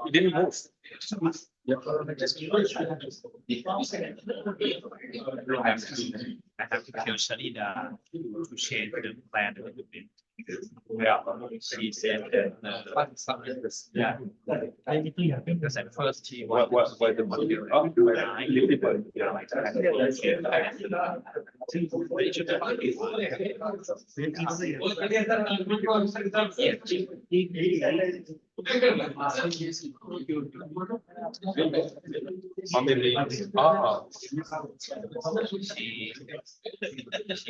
It didn't move. I have to tell Sharida to change the plan a little bit. Yeah, she said that yeah, because at first she What the money? Oh, she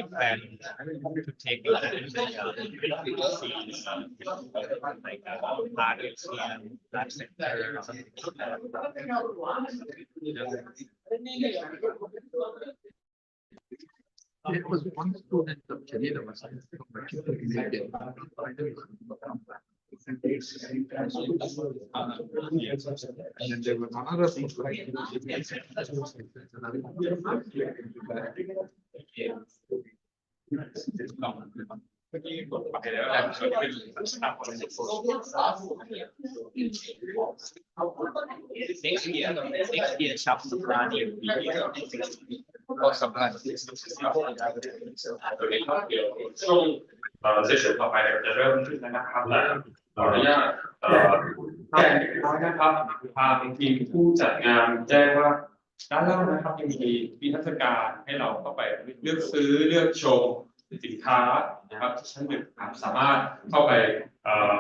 planned to take land like artists and art center. There was one student of Canada was and then there was another next year shop supply or sometimes. ช่วงเซสชั่นต่อไปจะเริ่มขึ้นแล้วนะครับและขออนุญาตแจ้งนะครับทางทีมผู้จัดงานแจ้งว่าด้านล่างนะครับยังมีนิทรรศการให้เราเข้าไปเลือกซื้อเลือกชมสินค้านะครับที่ชั้นหนึ่งสามารถเข้าไป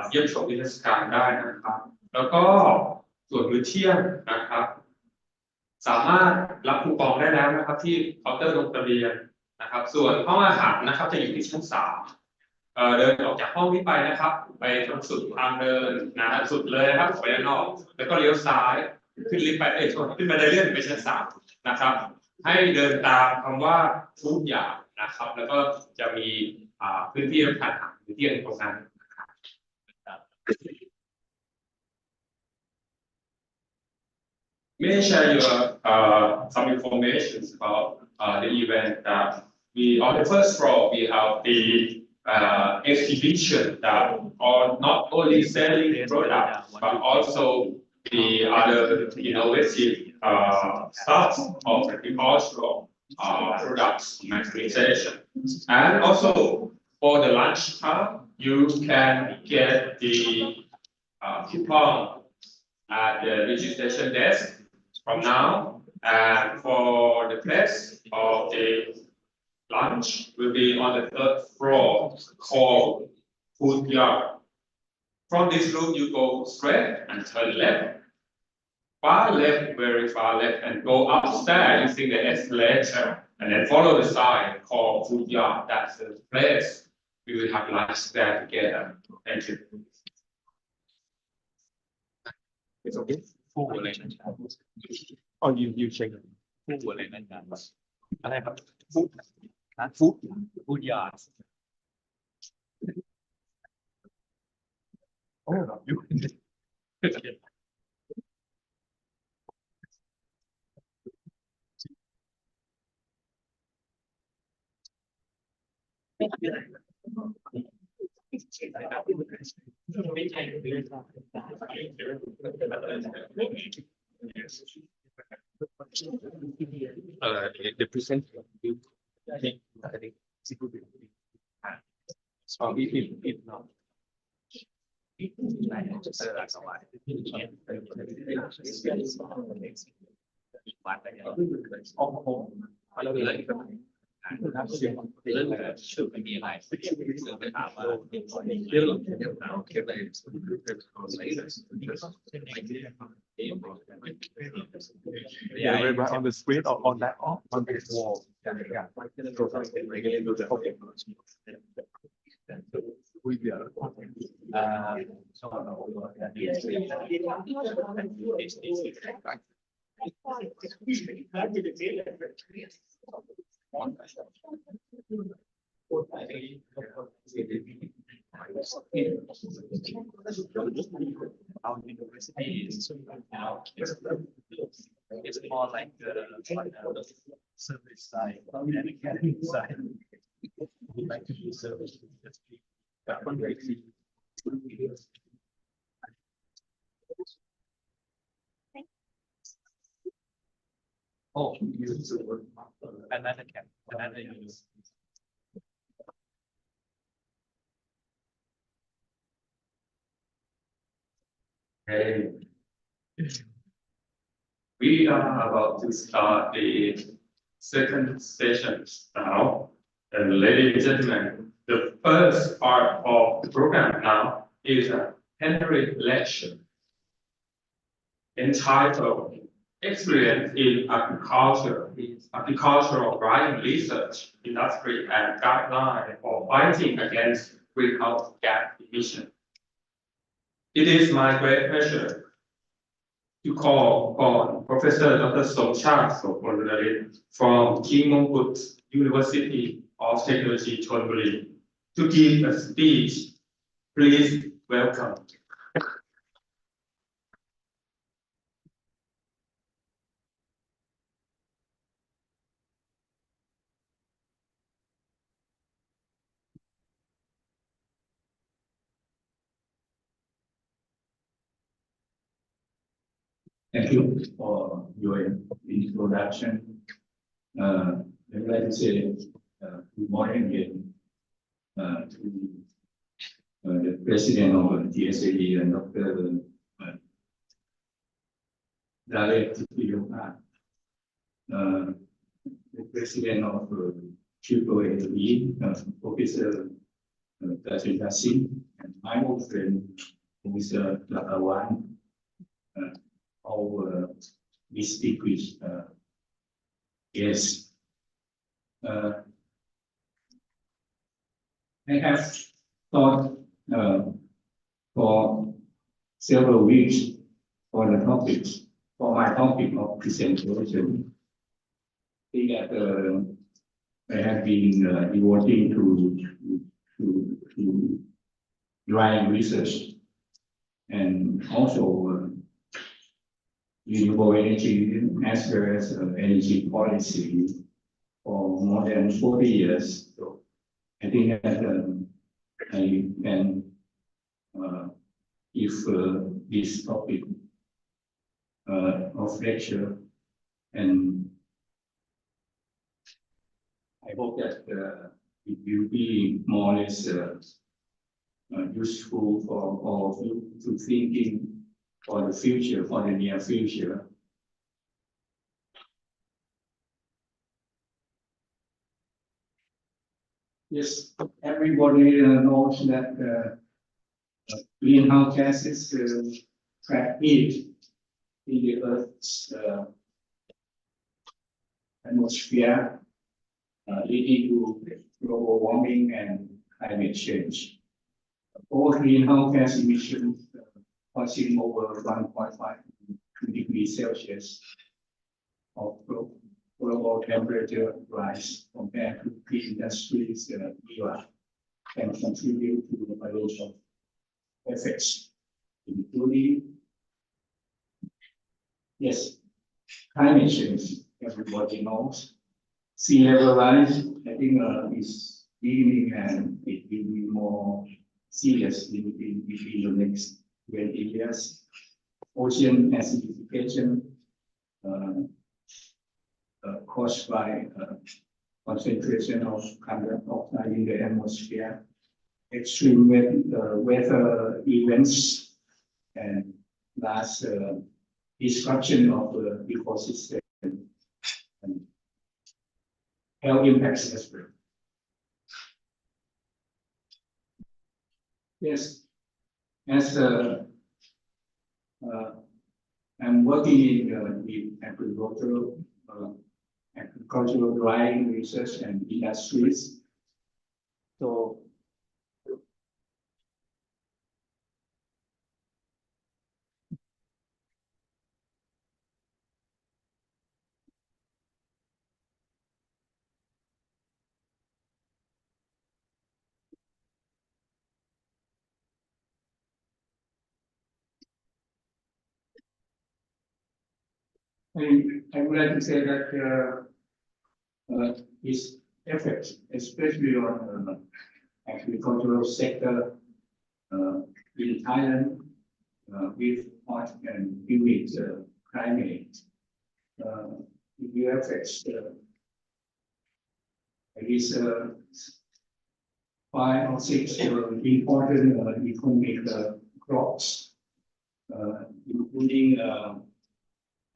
เยี่ยมชมนิทรรศการได้นะครับแล้วก็ส่วนมื้อเที่ยงนะครับสามารถรับคูปองได้แล้วนะครับที่เคาน์เตอร์ลงทะเบียนนะครับส่วนห้องอาหารนะครับจะอยู่ที่ชั้น3เดินออกจากห้องนี้ไปนะครับไปตรงสุดทางเดินสุดเลยนะครับไปด้านนอกแล้วก็เลี้ยวซ้ายขึ้นลิฟต์ไปขึ้นบันไดเลื่อนไปชั้น3นะครับให้เดินตามคำว่าทุกอย่างนะครับแล้วก็จะมีพื้นที่รับประทานอาหารพื้นที่ตรงนั้นนะครับ May I share your some information about the event that we on the first floor we have the exhibition that are not only selling products but also the other innovative stuff of agricultural products maximization and also for the lunch time you can get the coupon at the registration desk from now, and for the place of the lunch will be on the third floor called food yard. From this room, you go straight and turn left, far left, very far left, and go upstairs using the escalator, and then follow the sign called food yard. That's the place we will have lunch there together. Thank you. It's okay. ฟูอะไรนั่น Oh, you check. ฟูอะไรนั่นกันอะไรครับ Food. ฟูดยา Oh, you. The present. I think it's good. So if not. Yeah, right on the screen or on that on the wall. Yeah. Our university is it's more like the service side and academic side. We like to do service industry, Oh, another cap, another use. Hey. We are about to start the second session now. And ladies and gentlemen, the first part of the program now is a plenary lecture entitled Experience in Agriculture, Agricultural Writing Research, Industry and Guideline for Fighting Against Greenhouse Gas Emission. It is my great pleasure to call on Professor Dr. Somchak Soponralit from King Mongkut University of Technology, Chonburi, to give a speech. Please welcome. Thank you for your introduction. I'd like to say good morning again to the President of the TSAE and Dr. Dalet Tiyoka, the President of TSAE, Professor Dr. Yasin, and my old friend, Professor Lakawan. Our distinguished guests. I have thought for several weeks for the topics, for my topic of presentation. I think that I have been devoting to drying research and also renewable energy as well as energy policy for more than 40 years. So I think that I can give this topic of lecture, and I hope that it will be more or less useful for all of you to thinking for the future, for the near future. Yes, everybody knows that greenhouse gases trap heat in the Earth's atmosphere, leading to global warming and climate change. All greenhouse gas emissions causing over 1.5 degrees Celsius of global temperature rise compared to pre-industries era can contribute to a range of effects, including, yes, climate change. Everybody knows. Sea level rise, I think, is beginning, and it will be more serious in the next 20 years. Ocean acidification caused by concentration of carbon dioxide in the atmosphere, extreme weather events, and last destruction of the ecosystem and health impacts as well. Yes, as I'm working in the agricultural drying research and industries. So I would like to say that its effects, especially on the agricultural sector, in Thailand, with hot and humid climate, it will affect at least 5 or 6 important economic crops, including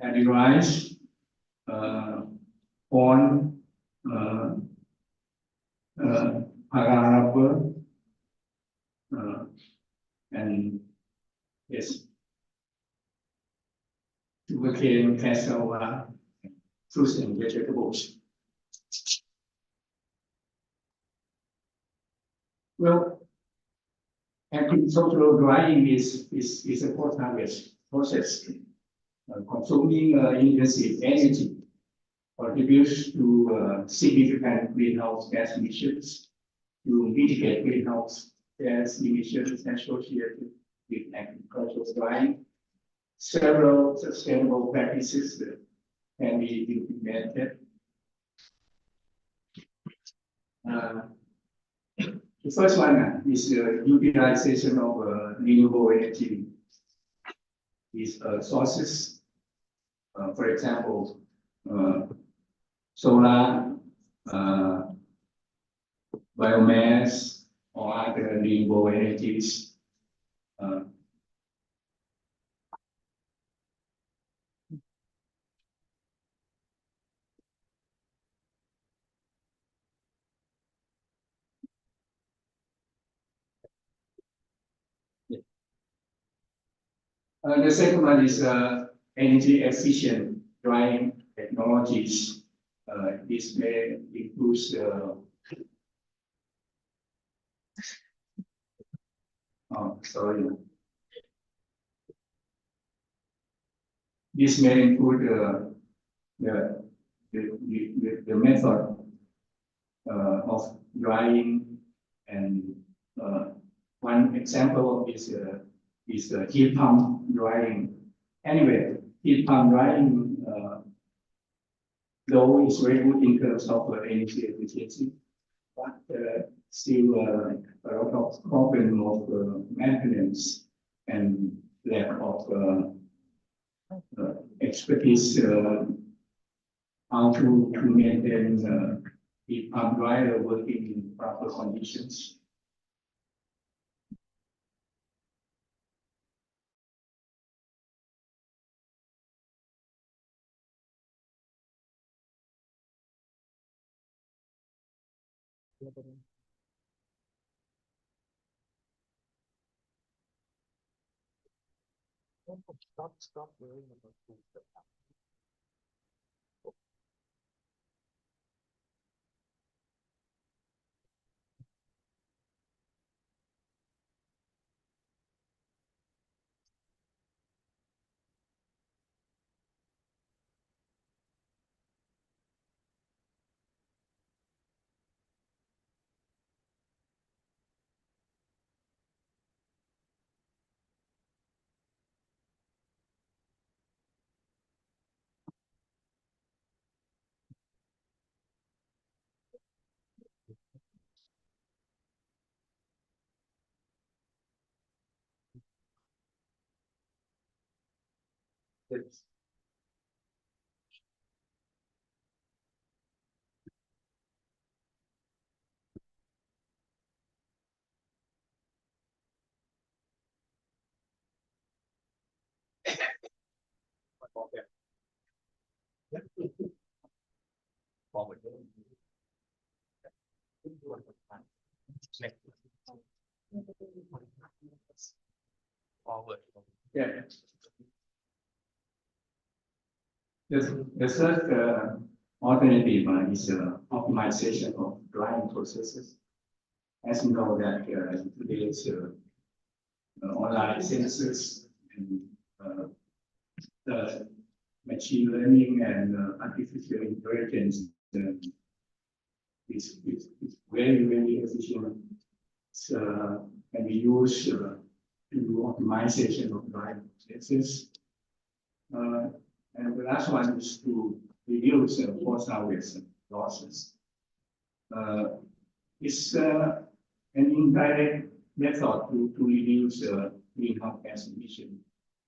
paddy rice, corn, agar rubber, and yes, sugarcane, cassava, fruits and vegetables. Well, agricultural drying is a post-harvest process, consuming intensive energy, contributes to significant greenhouse gas emissions. To mitigate greenhouse gas emissions associated with agricultural drying, several sustainable practices can be implemented. The first one is the utilization of renewable energy sources. For example, solar, biomass, or other renewable energies. The second one is energy efficient drying technologies. This may include This may include the method of drying, and one example is heat pump drying. Anyway, heat pump drying, though is very good in terms of energy efficiency, but still a lot of problem of maintenance and lack of expertise how to maintain heat pump dryer working in proper conditions. Stop worrying about food. Yes. Forward. Forward. Yeah. The third alternative is optimization of drying processes. As you know that today's online sensors and machine learning and artificial intelligence is very efficient. Can be used to do optimization of drying processes. And the last one is to reduce post-harvest losses. It's an indirect method to reduce greenhouse gas emission.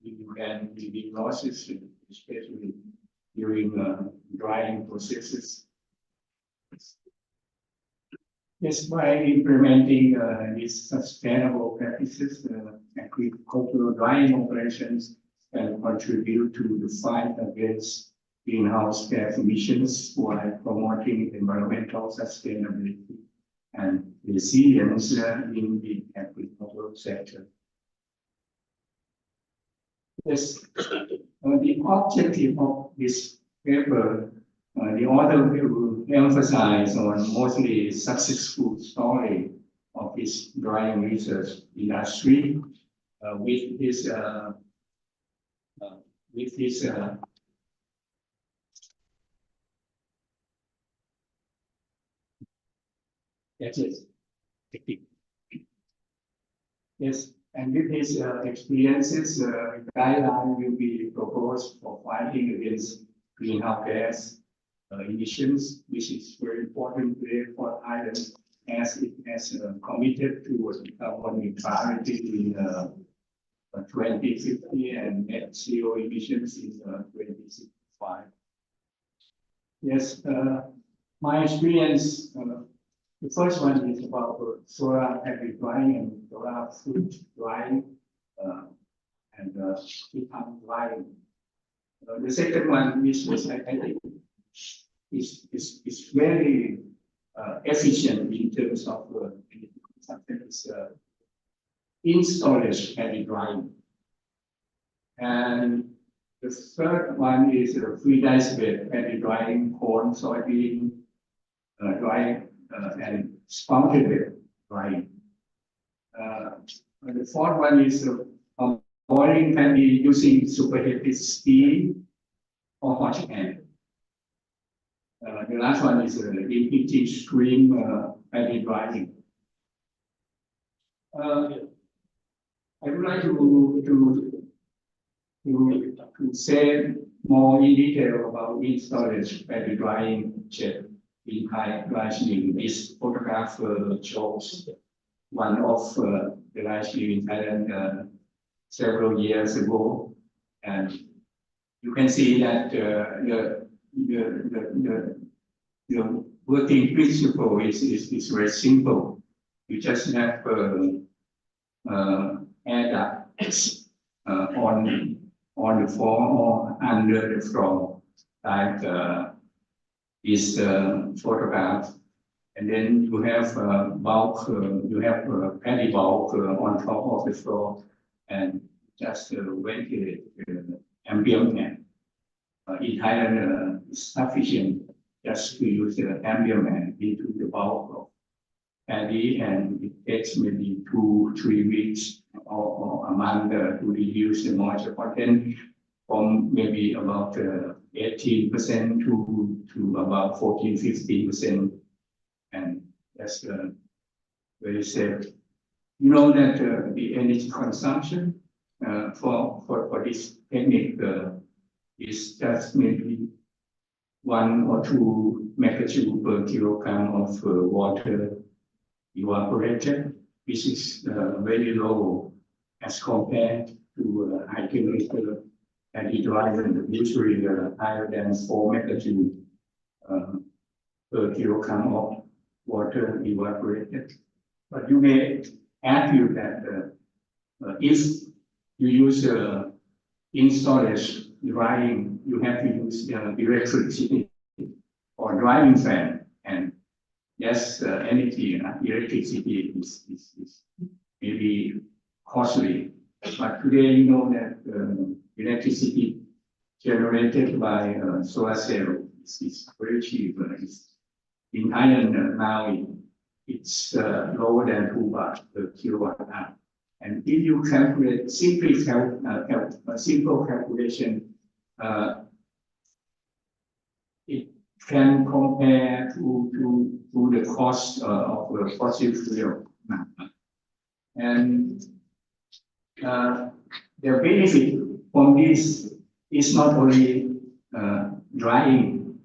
You can reduce losses, especially during drying processes. Yes, by implementing these sustainable practices, agricultural drying operations can contribute to the fight against greenhouse gas emissions while promoting environmental sustainability and resilience in the agricultural sector. Yes, the objective of this paper, the author will emphasize on mostly successful story of this drying research industry with this that's it. Yes, and with his experiences, guideline will be proposed for fighting against greenhouse gas emissions, which is very important today for Thailand, as it has committed to carbon neutrality in 2050 and net zero emissions in 2065. Yes, my experience. The first one is about solar fabric drying and solar fruit drying and heat pump drying. The second one, which was I think is very efficient in terms of something is installation fabric drying. And the third one is free dice bed fabric drying, corn, soybean drying. And spouted bed drying. The fourth one is boiling can be using superheated steam or hot air. The last one is heating stream fabric drying. I would like to say more in detail about installation fabric drying shed. In Thai rice mill, this photograph shows one of the rice mill in Thailand several years ago, and you can see that the working principle is very simple. You just have air ducts on the floor or under the floor, like is photographed, and then you have bulk, you have paddy bulk on top of the floor, and just ventilate ambient air. In Thailand, it's sufficient just to use the ambient air into the bulk of paddy, and it takes maybe 2-3 weeks or a month to reduce the moisture content from maybe about 18% to about 14-15%, and that's very safe. You know that the energy consumption for this technique is just maybe 1 or 2 megajoule per kilogram of water evaporated, which is very low as compared to high temperature. And it rises usually higher than 4 megajoule per kilogram of water evaporated. But you may argue that if you use in storage drying, you have to use electricity or drying fan, and yes, energy, electricity is maybe costly. But today you know that electricity generated by solar cell is very cheap. In Thailand now it's lower than 2 baht per kilowatt hour. And if you calculate simply a simple calculation, it can compare to the cost of fossil fuel. And the benefit from this is not only drying,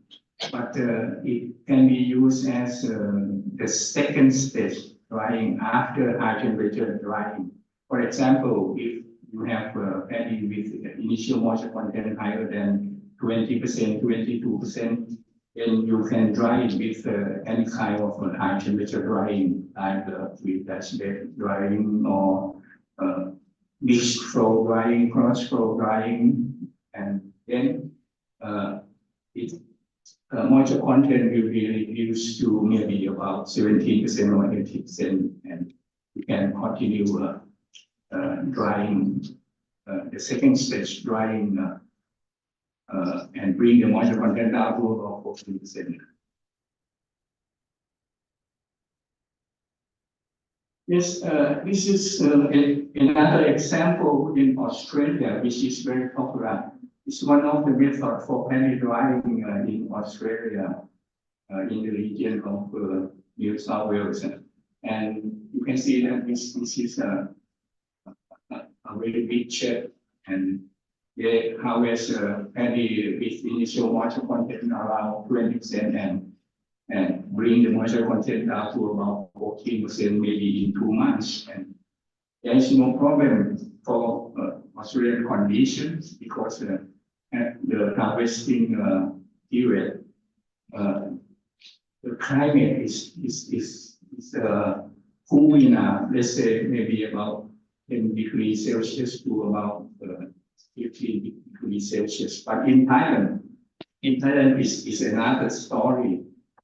but it can be used as the second stage drying after high temperature drying. For example, if you have paddy with initial moisture content higher than 20%, 22%, then you can dry it with any kind of high temperature drying, like with dash bed drying or mixed flow drying, cross flow drying, and then it moisture content will be reduced to maybe about 17% or 80%, and you can continue drying the second stage drying and bring the moisture content down to about 14%. Yes, this is another example in Australia, which is very popular. It's one of the methods for paddy drying in Australia, in the region of New South Wales. And you can see that this is a very big shed, and they harvest paddy with initial moisture content around 20% and bring the moisture content down to about 14% maybe in 2 months. And there is no problem for Australian conditions because at the harvesting period, the climate is cool enough, let's say maybe about 10 degrees Celsius to about 15 degrees Celsius. But in Thailand is another story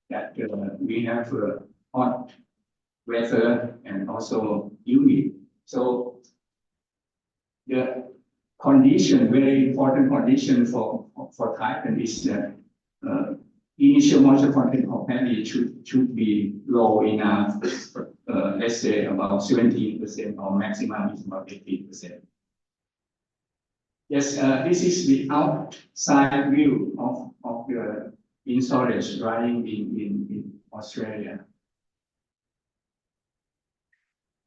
that we have hot weather and also humid. So the condition, very important condition for Thailand is that initial moisture content of paddy should be low enough, let's say about 17% or maximum is about 18%. Yes, this is the outside view of the in storage drying in Australia.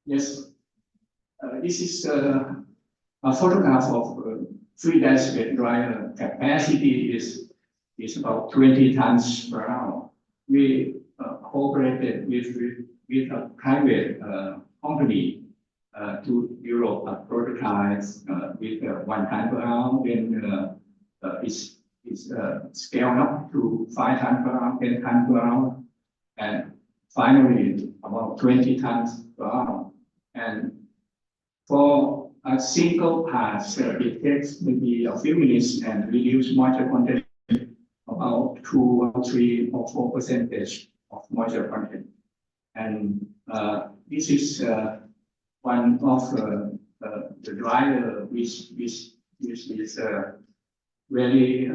Yes, this is a photograph of free dash bed dryer. Capacity is about 20 tons per hour. We cooperated with a private company to develop a prototype with 1 ton per hour. Then it's scaled up to 5 tons per hour, 10 tons per hour, and finally about 20 tons per hour. And for a single pass, it takes maybe a few minutes and reduce moisture content about 2 or 3 or 4% of moisture content. And this is one of the dryer which is very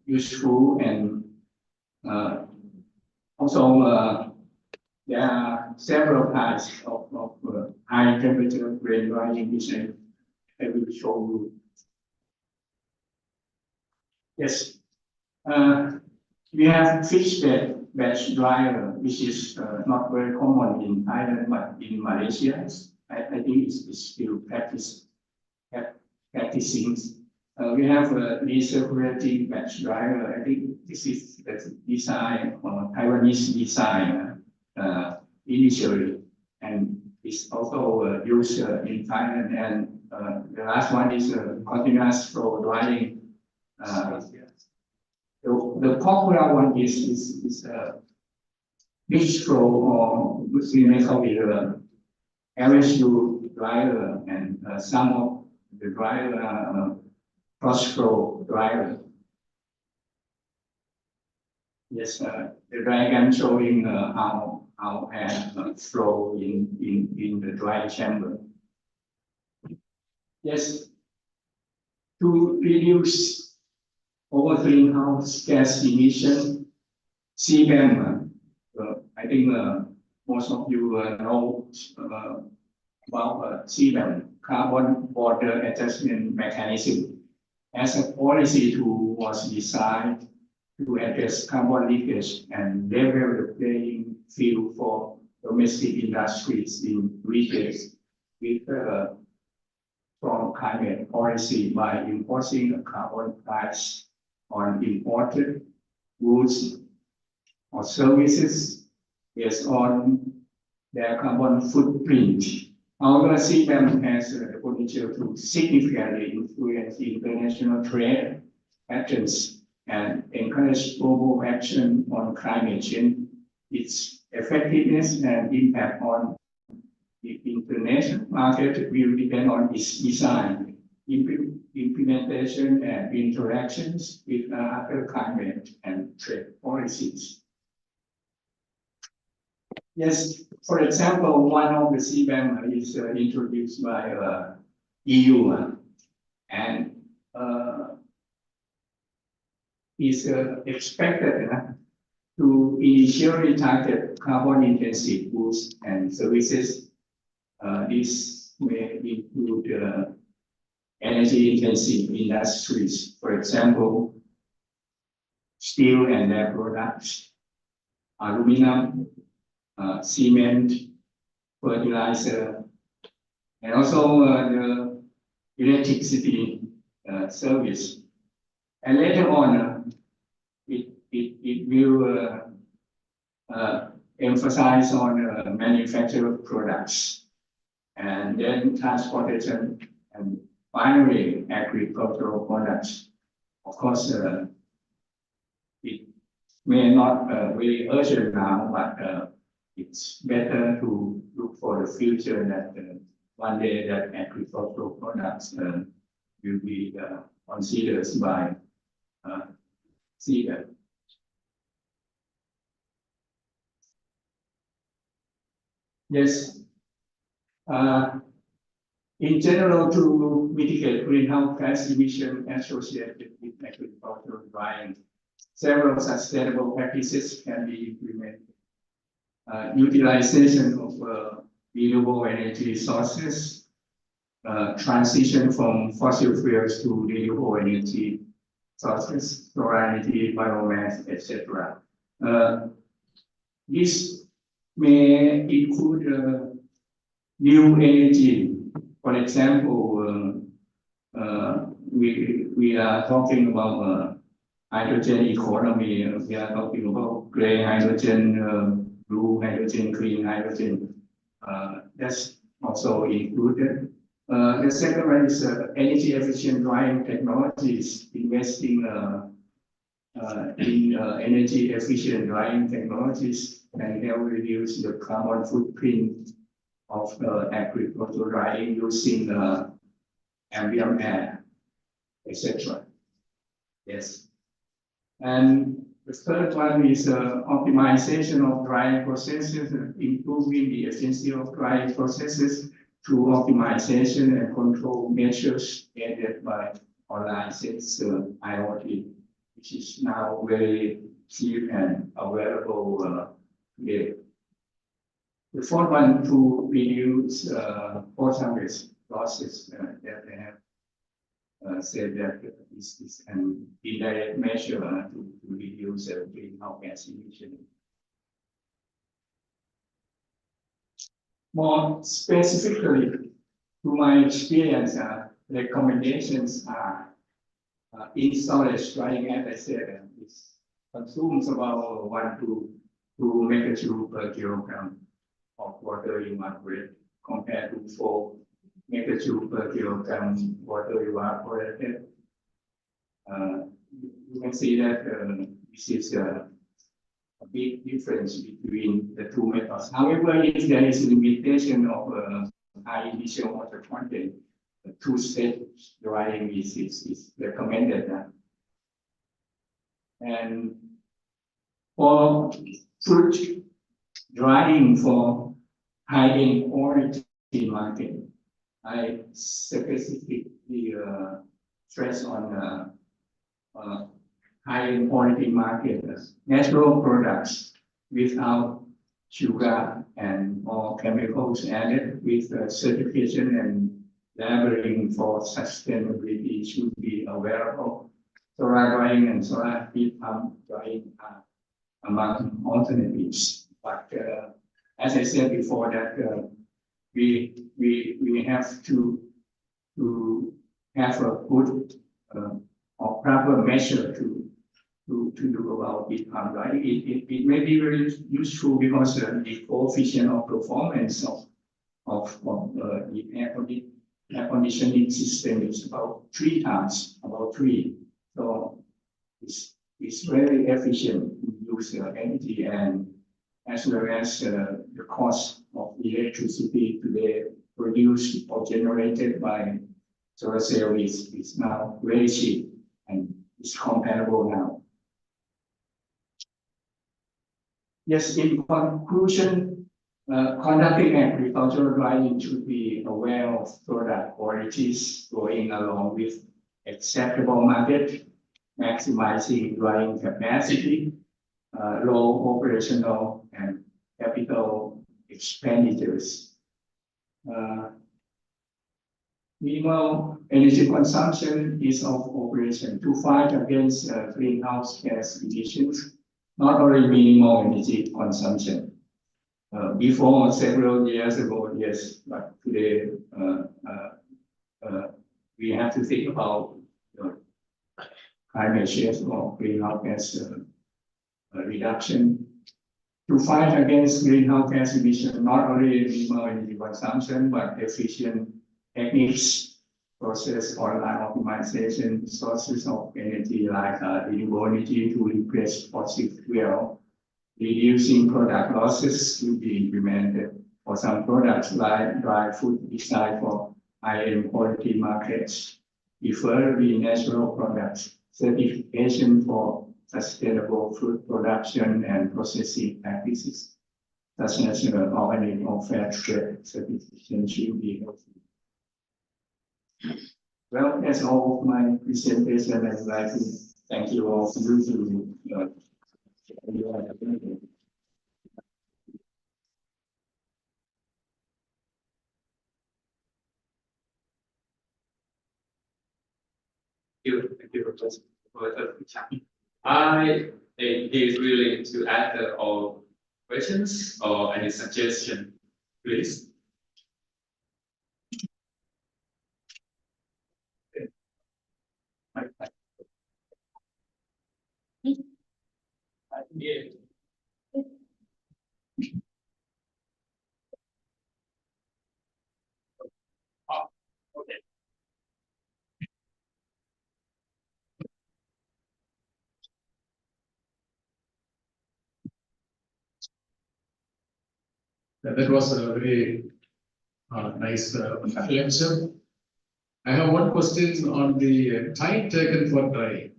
useful, and also there are several types of high temperature grain drying which I will show you. Yes, we have fixed bed batch dryer, which is not very common in Thailand, but in Malaysia, I think it's still practicing. We have a recirculating batch dryer. I think this is the design or Taiwanese design initially, and it's also used in Thailand. And the last one is continuous flow drying. The popular one is mixed flow, or we may call it LSU dryer, and some of the dryer cross flow dryer. Yes, the diagram showing how air flow in the dry chamber. Yes, to reduce over greenhouse gas emission, CBAM. I think most of you know about CBAM, Carbon Border Adjustment Mechanism, as a policy tool was designed to address carbon leakage and level the playing field for domestic industries in regions with strong climate policy by imposing a carbon price on imported goods or services based on their carbon footprint. However, CBAM has the potential to significantly influence international trade patterns and encourage global action on climate change. Its effectiveness and impact on the international market will depend on its design, implementation, and interactions with other climate and trade policies. Yes, for example, one of the CBAM is introduced by EU and is expected to initially target carbon-intensive goods and services. This may include energy-intensive industries, for example, steel and their products, aluminum, cement, fertilizer, and also the electricity service. And later on, it will emphasize on manufactured products, and then transportation, and finally agricultural products. Of course, it may not very urgent now, but it's better to look for the future that one day that agricultural products will be considered by CBAM. Yes. In general, to mitigate greenhouse gas emission associated with agricultural drying, several sustainable practices can be implemented. Utilization of renewable energy sources, transition from fossil fuels to renewable energy sources, solar energy, biomass, etc. This may include new energy. For example, we are talking about hydrogen economy. We are talking about gray hydrogen, blue hydrogen, green hydrogen. That's also included. The second one is energy efficient drying technologies, investing in energy efficient drying technologies can help reduce the carbon footprint of agricultural drying using ambient air, etc. Yes. And the third one is optimization of drying processes, improving the efficiency of drying processes through optimization and control measures aided by online sensor IoT, which is now very cheap and available today. The fourth one, to reduce post-harvest losses that they have said that this is an indirect measure to reduce greenhouse gas emission. More specifically, to my experience, recommendations are in storage drying, as I said, it consumes about 1 to 2 megajoule per kilogram of water evaporated compared to 4 megajoule per kilogram water evaporated. You can see that this is a big difference between the two methods. However, if there is a limitation of high initial water content, the two-stage drying is recommended. And for fruit drying for high-end quality market, I specifically stress on high-end quality market, natural products without sugar and or chemicals added, with certification and labeling for sustainability should be available. Solar drying and solar heat pump drying are among alternatives. But as I said before, that we have to have a good or proper measure to to do about it, right? It may be very useful because the coefficient of performance of the air conditioning system is about 3 times, about 3. So it's very efficient to use energy, and as well as the cost of electricity today produced or generated by solar cell is now very cheap and it's comparable now. Yes, in conclusion, conducting agricultural drying should be aware of product qualities going along with acceptable market, maximizing drying capacity, low operational and capital expenditures. Minimal energy consumption is of operation to fight against greenhouse gas emissions, not only minimal energy consumption. Before several years ago, yes, but today we have to think about climate change or greenhouse gas reduction. To fight against greenhouse gas emission, not only minimal energy consumption, but efficient techniques, process online optimization, sources of energy like renewable energy to replace fossil fuel, reducing product losses to be implemented for some products like dry food designed for high-end quality markets, preferably natural products, certification for sustainable food production and processing practices, such as organic or fair trade certification should be helpful. Well, that's all of my presentation. I would like to thank you all for listening. Thank you for the chat. I think he is willing to answer all questions or any suggestion, please. Yeah. Okay. That was a very nice lecture. I have one question on the time taken for drying.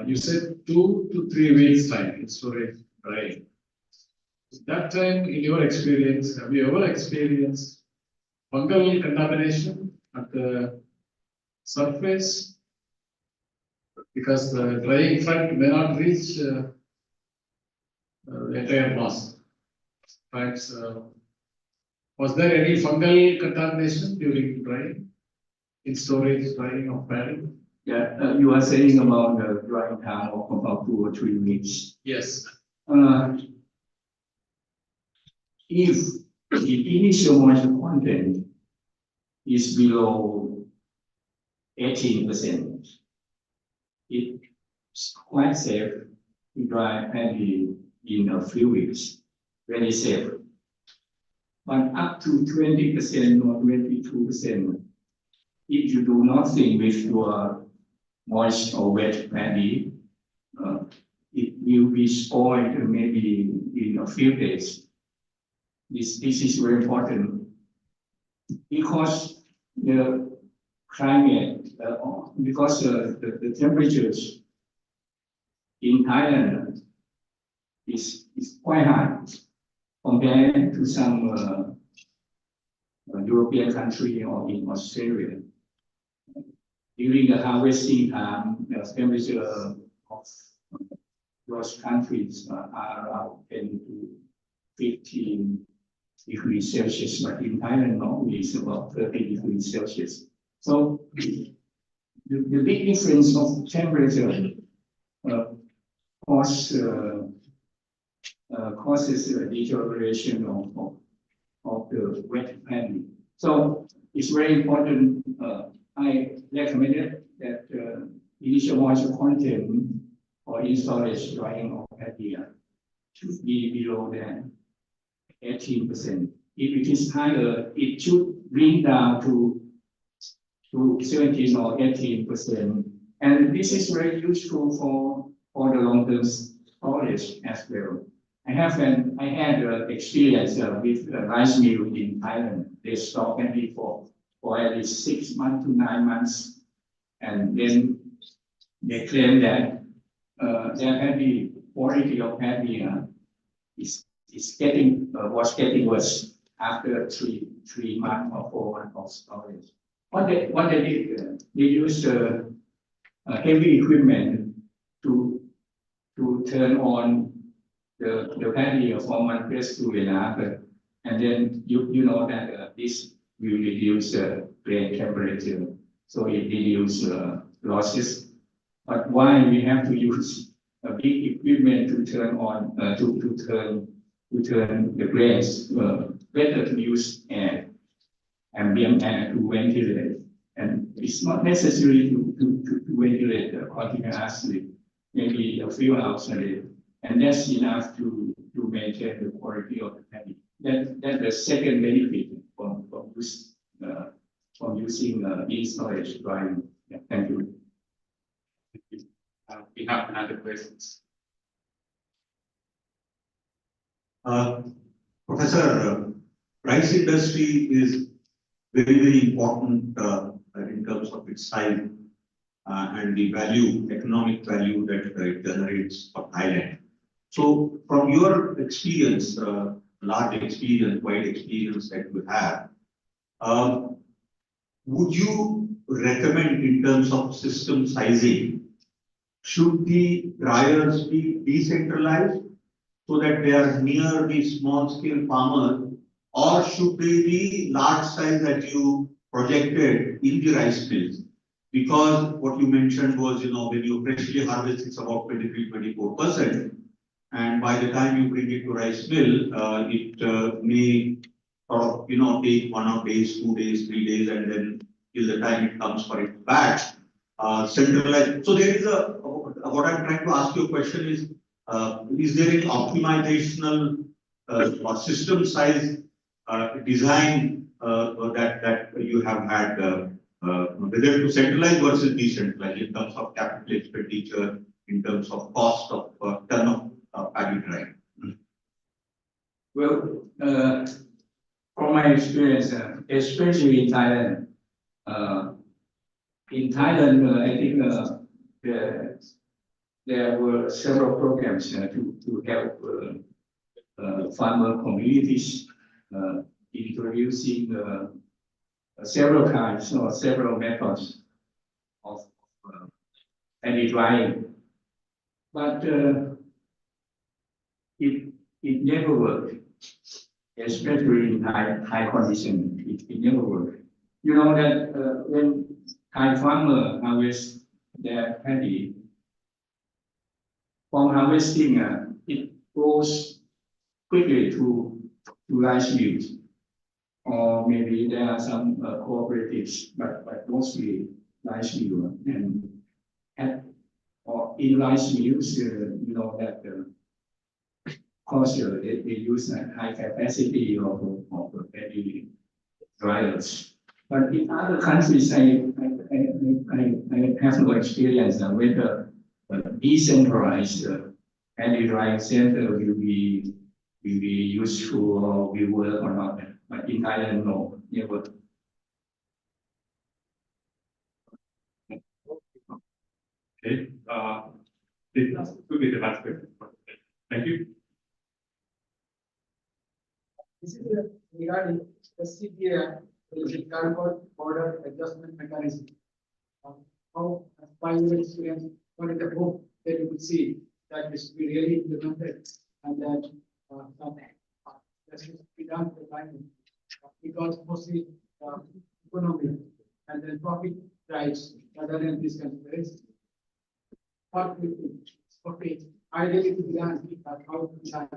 You said 2 to 3 weeks time in storage drying. That time, in your experience, have you ever experienced fungal contamination at the surface? Because the drying front may not reach the entire mass. Perhaps, was there any fungal contamination during drying, in storage drying of padding? Yeah, you are saying about the drying time of about 2 or 3 weeks. Yes. If the initial moisture content is below 18%, it's quite safe to dry paddy in a few weeks, very safe. But up to 20% or 22%, if you do nothing with your moist or wet paddy, it will be spoiled maybe in a few days. This is very important because the climate, because the temperatures in Thailand is quite high compared to some European country or in Australia. During the harvesting time, the temperature of those countries are around 10 to 15 degrees Celsius, but in Thailand normally it's about 30 degrees Celsius. So the big difference of temperature causes a deterioration of the wet paddy. So it's very important. I recommended that initial moisture content or in storage drying of area should be below than 18%. If it is higher, it should bring down to 17 or 18%. And this is very useful for the long-term storage as well. I had an experience with a rice mill in Thailand. They store candy for at least 6 months to 9 months, and then they claim that their paddy quality of paddy was getting worse after three months or 4 months of storage. What they did, they used heavy equipment to turn on the paddy from one place to another, and then you know that this will reduce grain temperature, so it reduces losses. But why we have to use a big equipment to turn on to turn the grains? Better to use air, ambient air to ventilate, and it's not necessary to ventilate continuously, maybe a few hours a day, and that's enough to maintain the quality of the paddy. That's the second benefit from using in storage drying. Yeah, thank you. We have another questions. Professor, rice industry is very important in terms of its size and the value, economic value that it generates for Thailand. So, from your experience, large experience, wide experience that you have, would you recommend in terms of system sizing, should the dryers be decentralized so that they are near the small scale farmer, or should they be large size that you projected in the rice mills? Because what you mentioned was, when you freshly harvest, it's about 23-24%. And by the time you bring it to rice mill, it may sort of, take 1 days, 2 days, 3 days, and then till the time it comes for it back, centralized. So there is what I'm trying to ask you a question is there an optimizational or system size design that you have had, whether to centralize versus decentralize in terms of capital expenditure, in terms of cost of ton of paddy drying? Well, from my experience, especially in Thailand, I think there were several programs to help farmer communities introducing several kinds or several methods of paddy drying, but it never worked, especially in high condition. It never worked. You know that when Thai farmer harvest their paddy, from harvesting, it goes quickly to rice mills, or maybe there are some cooperatives, but mostly rice mill. And or in rice mills, you know that of course they use a high capacity of paddy dryers. But in other countries, I have no experience whether decentralized paddy drying center will be useful or will work or not. But in Thailand, no, never. Okay. This will be the last question. Thank you. This is regarding the CBA, the carbon border adjustment mechanism. How, by your experience, what is the hope that you would see that this will be really implemented and that that should be done for climate? Because mostly economy and then profit drives rather than this consideration. What we think, okay, ideally to be done, how to design,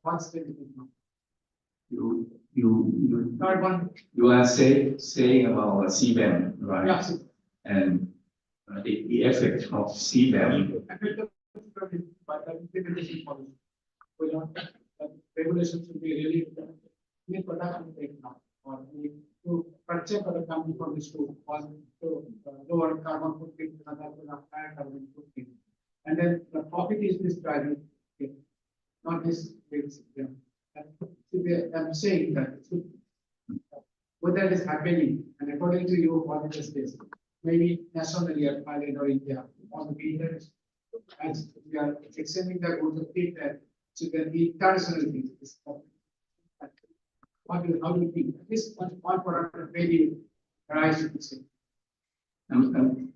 what's the third one? You are saying about CBAM, right? Yes. And the effect of CBAM but the implementation policy. We don't, the regulations should be really, need production right now, or need to purchase for the company from the school, or to lower carbon footprint, another to higher carbon footprint. And then the profit is this driving, okay, not this, it's, yeah. I'm saying that it should, whether it is happening, and according to you, what it is, maybe nationally or Thailand or India, on the meters, as we are extending the goal to fit that, so that the traditional things. How do you think? This one product maybe rise to say. I'm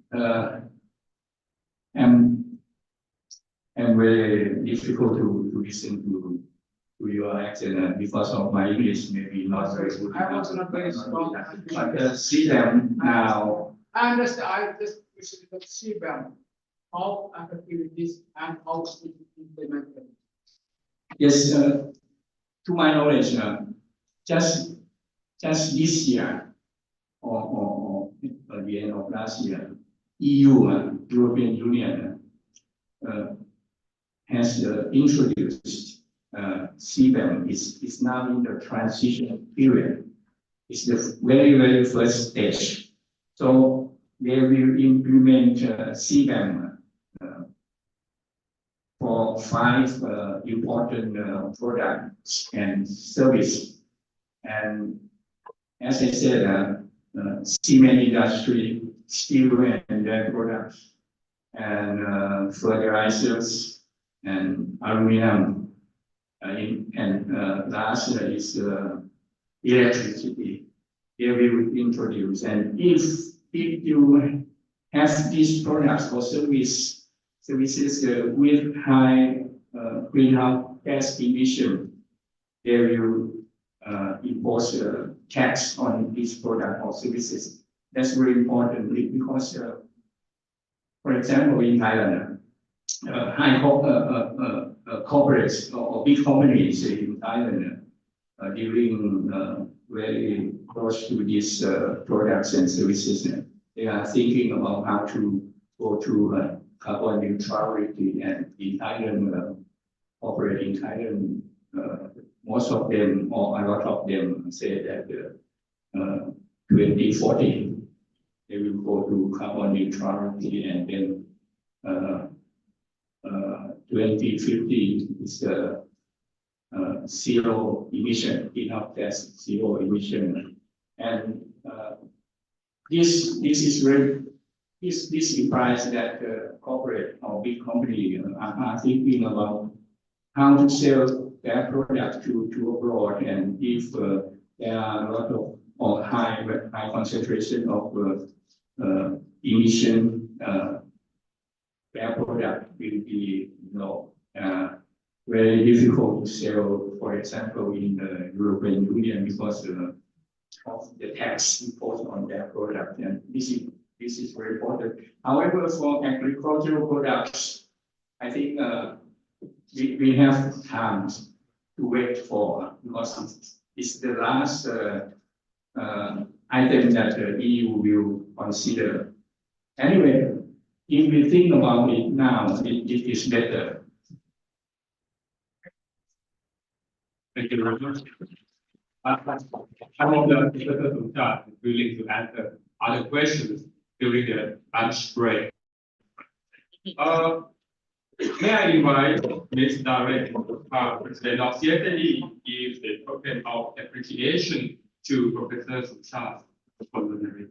very difficult to listen to your accent because of my English maybe not very good. I'm also not very strong. But see them now. I understand. I just wish to see them how activities and how to implement them. Yes, to my knowledge, just this year or at the end of last year, EU, European Union, has introduced CBAM. Is now in the transition period. It's the very first stage. So they will implement CBAM for 5 important products and services. And as I said, cement industry, steel and their products, and fertilizers and aluminum, and last is electricity. They will introduce, and if you have these products or services with high greenhouse gas emission, they will impose a tax on this product or services. That's very important because, for example, in Thailand, corporates or big companies in Thailand dealing very close to these products and services. They are thinking about how to go to carbon neutrality, and in Thailand, operating Thailand, most of them or a lot of them say that 2040 they will go to carbon neutrality, and then 2050 is the zero emission, greenhouse gas zero emission, and this is very this implies that corporate or big company are thinking about how to sell their product to abroad, and if there are a lot of or high concentration of emission, their product will be very difficult to sell, for example, in the European Union because of the tax imposed on their product, and this is very important. However, for agricultural products, I think we have time to wait for, because it's the last item that the EU will consider. Anyway, if we think about it now, it is better. Thank you very much. I hope that Mr. Sumta is willing to answer other questions during the lunch break. May I invite Ms. Darren, President of TSAE, give the token of appreciation to Professor Sumta for the narrative.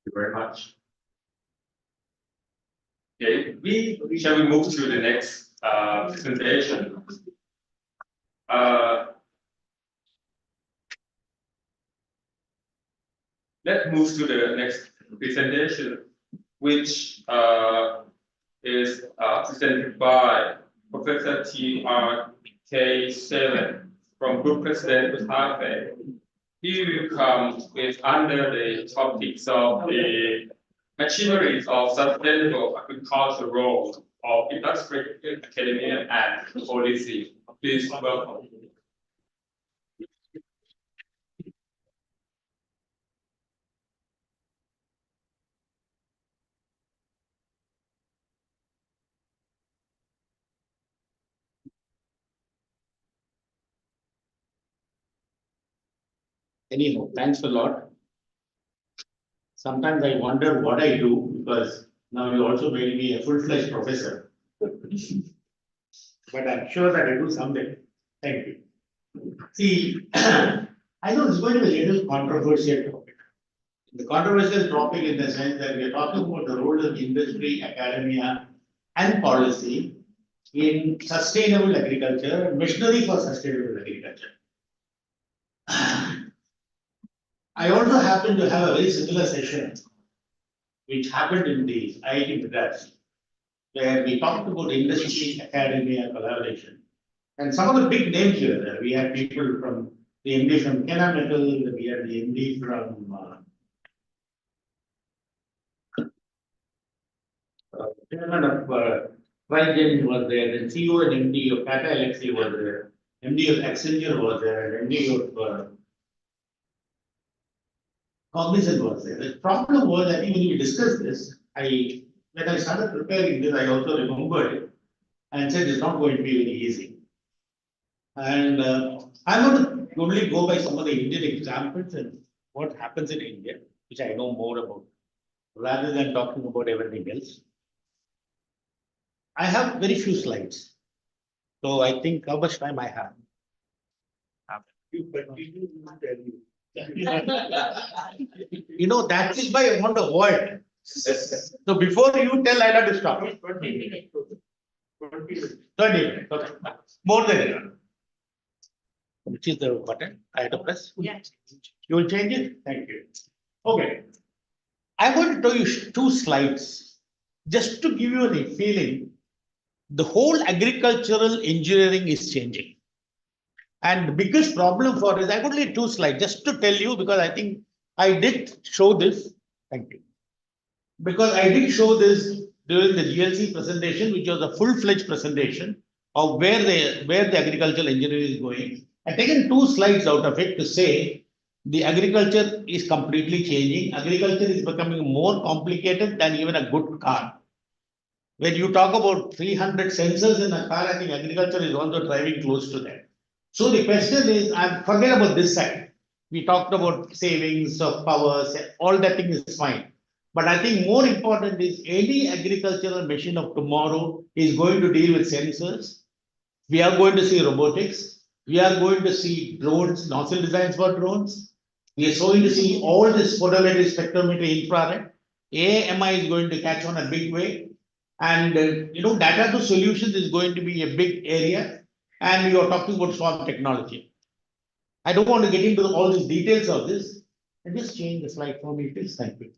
Thank you very much. Okay, shall we move to the next presentation? Let's move to the next presentation, which is presented by Professor TRK7 from Group President Uttarpet. He will come with under the topics of the machineries of sustainable agricultural role of industry, academia, and policy. Please welcome. Anyhow, thanks a lot. Sometimes I wonder what I do because now you also made me a full-fledged professor. But I'm sure that I do someday. Thank you. See, I know it's going to be a little controversial topic. The controversial topic in the sense that we are talking about the role of industry, academia, and policy in sustainable agriculture, machinery for sustainable agriculture. I also happen to have a very similar session which happened in the IIT Madras, where we talked about industry, academia, collaboration. And some of the big names here, we had people from the MD from Metal, we had the MD from chairman of Trigen was there, and CEO and MD of Tata Elxsi was there, MD of Accenture was there, and MD of Cognizant was there. The problem was, I think when we discussed this, when I started preparing this, I also remembered it and said it's not going to be very easy. And I'm going to only go by some of the Indian examples and what happens in India, which I know more about, rather than talking about everything else. I have very few slides. So I think how much time I have. You continue to tell you. You know, that is why I want to avoid. So before you tell, I'll have to stop. 20 minutes. 30 minutes. Okay. More than enough. Which is the button I have to press? Yeah. You will change it? Thank you. Okay. I'm going to show you 2 slides just to give you a feeling. The whole agricultural engineering is changing. And the biggest problem for us, I could only 2 slides just to tell you, because I think I did show this. Thank you. Because I did show this during the GLC presentation, which was a full-fledged presentation of where the agricultural engineering is going. I've taken 2 slides out of it to say the agriculture is completely changing. Agriculture is becoming more complicated than even a good car. When you talk about 300 sensors in a car, I think agriculture is also driving close to that. So the question is, forget about this side. We talked about savings of power, all that thing is fine. But I think more important is any agricultural machine of tomorrow is going to deal with sensors. We are going to see robotics. We are going to see drones, nozzle designs for drones. We are going to see all this photometric spectrometry infrared. AMI is going to catch on a big way. And data to solutions is going to be a big area. And you are talking about swarm technology. I don't want to get into all the details of this. And just change the slide for me, please. Thank you.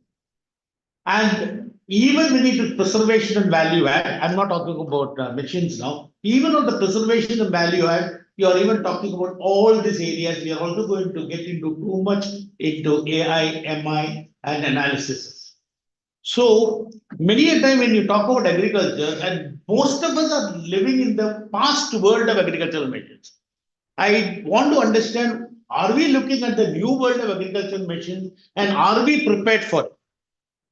And even when it is preservation and value add, I'm not talking about machines now. Even on the preservation and value add, you are even talking about all these areas. We are also going to get into too much into AI, MI, and analysis. So many a time when you talk about agriculture, and most of us are living in the past world of agricultural machines. I want to understand, are we looking at the new world of agricultural machines and are we prepared for it?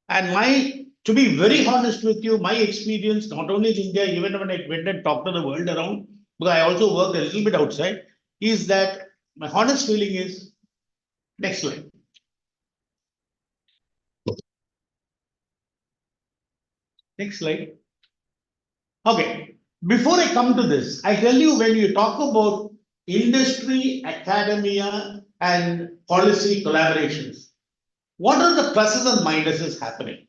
And to be very honest with you, my experience, not only in India, even when I went and talked to the world around, because I also worked a little bit outside, is that my honest feeling is, next slide. Next slide. Okay, before I come to this, I tell you, when you talk about industry, academia, and policy collaborations, what are the pluses and minuses happening?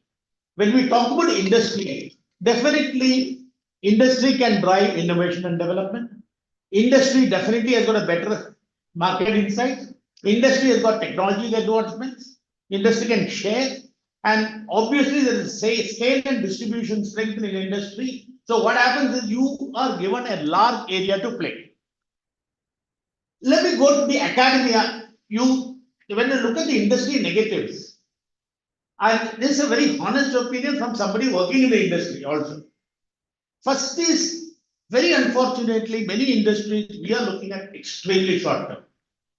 When we talk about industry, definitely industry can drive innovation and development. Industry definitely has got a better market insight. Industry has got technology advancements. Industry can share. And obviously, there is scale and distribution strength in industry. So what happens is you are given a large area to play. Let me go to the academia. When you look at the industry negatives, and this is a very honest opinion from somebody working in the industry also. First is, very unfortunately, many industries, we are looking at extremely short term.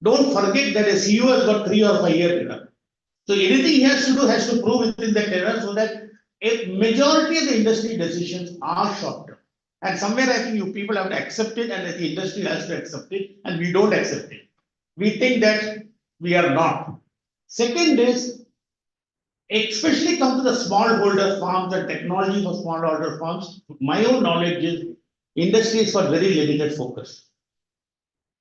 Don't forget that a CEO has got 3 or 5 year tenure. So anything he has to do has to prove within the tenure, so that a majority of the industry decisions are short term. And somewhere I think you people have to accept it, and the industry has to accept it, and we don't accept it. We think that we are not. Second is, especially come to the smallholder farms and technology for smallholder farms, my own knowledge is industry is for very limited focus.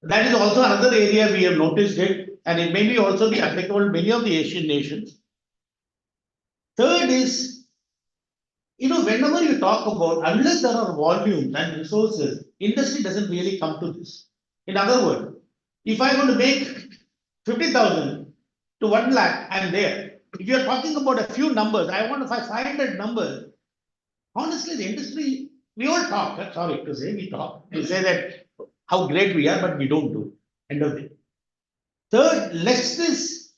That is also another area we have noticed it, and it may be also be applicable in many of the Asian nations. Third is, whenever you talk about, unless there are volumes and resources, industry doesn't really come to this. In other words, if I want to make 50,000 to 1 lakh, I'm there. If you're talking about a few numbers, I want to find 500 numbers. Honestly, the industry, we all talk, sorry to say, we talk. We say that how great we are, but we don't do. End of the day. Third, next is